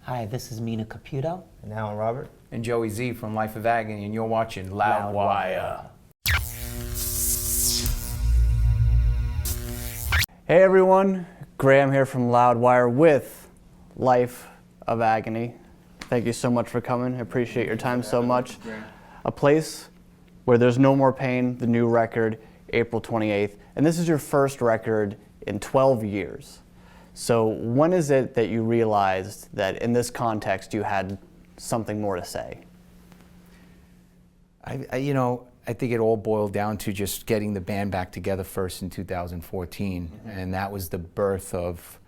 Hi, this is Mina Caputo. And Alan Robert. And Joey Z from Life of Agony, and you're watching Loudwire. Hey everyone, Graham here from Loudwire with Life of Agony. Thank you so much for coming. I appreciate your time so much. A place where there's no more pain, the new record, April 28th. And this is your first record in 12 years. So when is it that you realized that in this context you had something more to say? I think it all boiled down to just getting the band back together first in 2014. And that was the birth of,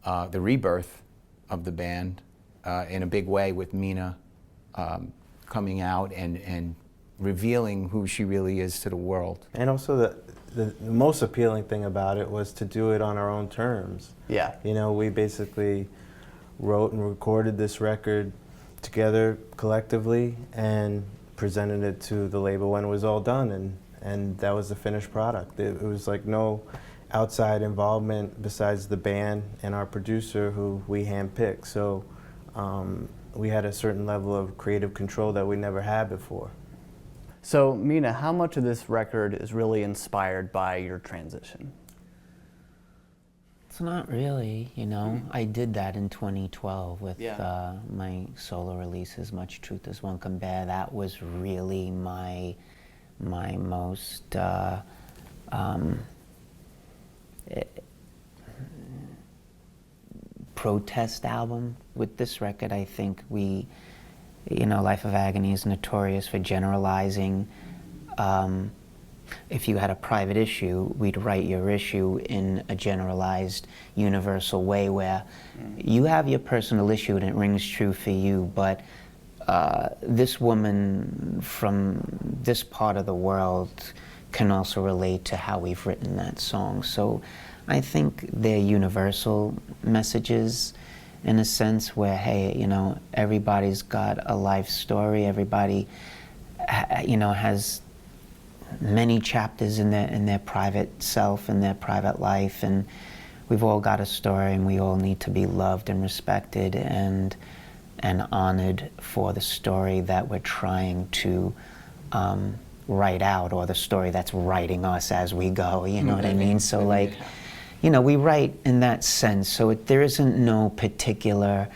the rebirth of the band in a big way, with Mina coming out and revealing who she really is to the world. And also the most appealing thing about it was to do it on our own terms. Yeah. You know, we basically wrote and recorded this record together collectively and presented it to the label when it was all done, and that was the finished product. It was like no outside involvement besides the band and our producer, who we handpicked. So we had a certain level of creative control that we never had before. So Mina, how much of this record is really inspired by your transition? It's not really, you know. I did that in 2012 with my solo release, As Much Truth as One Can Bear. That was really my most protest album. With this record, I think Life of Agony is notorious for generalizing. If you had a private issue, we'd write your issue in a generalized, universal way where you have your personal issue and it rings true for you, but this woman from this part of the world can also relate to how we've written that song. So I think they're universal messages in a sense where, hey, everybody's got a life story, everybody, has many chapters in their private self and their private life, and we've all got a story, and we all need to be loved and respected and honored for the story that we're trying to write out, or the story that's writing us as we go, you know what I mean? So we write in that sense, so there isn't no particular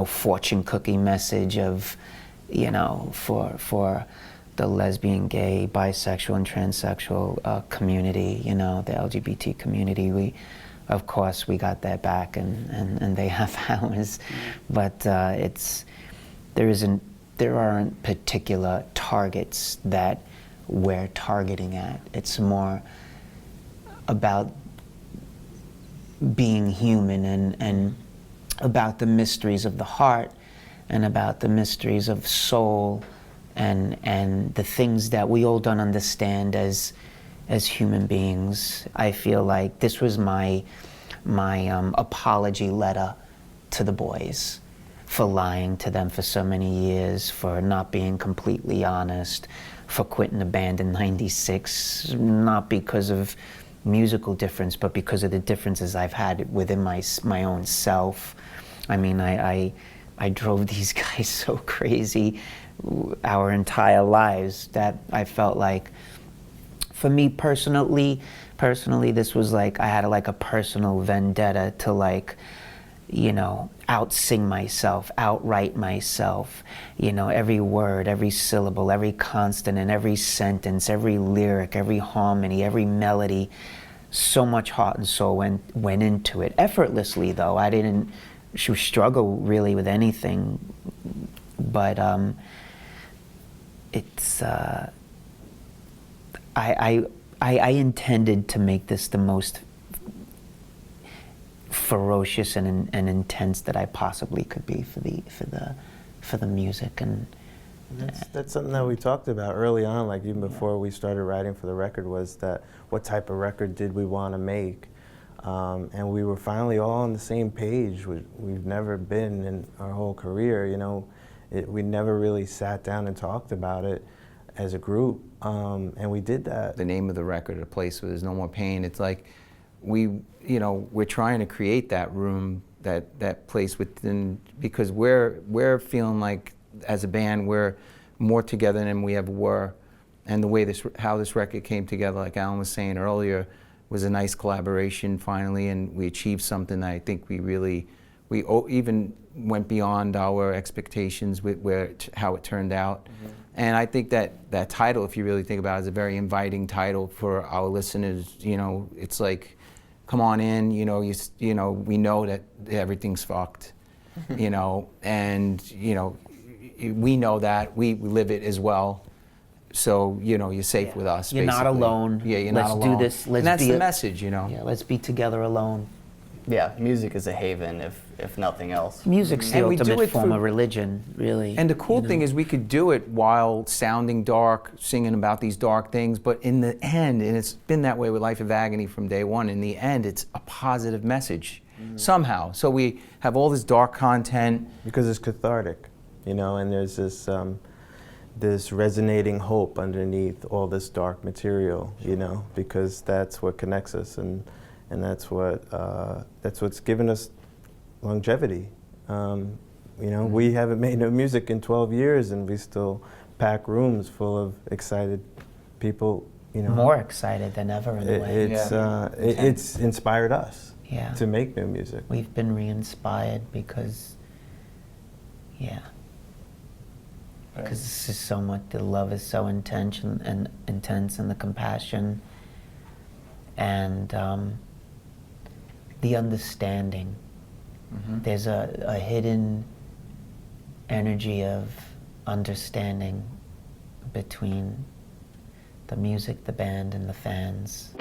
fortune cookie message of, for the lesbian, gay, bisexual, and transsexual community, the LGBT community. Of course, we got their back, and they have ours, but there aren't particular targets that we're targeting at. It's more about being human and about the mysteries of the heart and about the mysteries of soul and the things that we all don't understand as human beings. I feel like this was my apology letter to the boys for lying to them for so many years, for not being completely honest, for quitting the band in '96, not because of musical difference, but because of the differences I've had within my own self. I mean, I drove these guys so crazy our entire lives that I felt like, for me personally, this was like I had a personal vendetta to out-sing myself, outright myself. Every word, every syllable, every consonant, every sentence, every lyric, every harmony, every melody. So much heart and soul went into it. Effortlessly, though. I didn't struggle really with anything, but it's I intended to make this the most ferocious and intense that I possibly could be for the music. And that's something that we talked about early on, even before we started writing for the record, was that what type of record did we want to make, and we were finally all on the same page. We've never been in our whole career, we never really sat down and talked about it as a group, and we did that. The name of the record, A Place Where There's No More Pain, it's like we're trying to create that room that place within, because we're feeling like as a band we're more together than we ever were, and the way how this record came together, like Alan was saying earlier, was a nice collaboration finally, and we achieved something that I think we even went beyond our expectations with how it turned out. And I think that title, if you really think about it, is a very inviting title for our listeners. You know, it's like, come on in, you know, we know that everything's fucked, you know, and, you know, we know that, we live it as well. So, you know, you're safe with us, You're not basically. alone. Yeah, you're Let's not alone. do this. And that's the message, you know. Yeah, let's be together alone. Yeah, music is a haven, if nothing else. Music's the And we do ultimate it form for- of religion, really. And the cool you know. thing is we could do it while sounding dark, singing about these dark things, but in the end, and it's been that way with Life of Agony from day one, in the end it's a positive message, somehow. So we have all this dark content. Because it's cathartic, you know, and there's this resonating hope underneath all this dark material, you know, because that's what connects us, and that's what's given us longevity. You know, we haven't made no music in 12 years, and we still pack rooms full of excited people. You know, More excited than ever in a way. It's inspired us Yeah. to make new music. We've been re-inspired because, because this is so much, the love is so intense and the compassion and the understanding. There's a hidden energy of understanding between the music, the band, and the fans.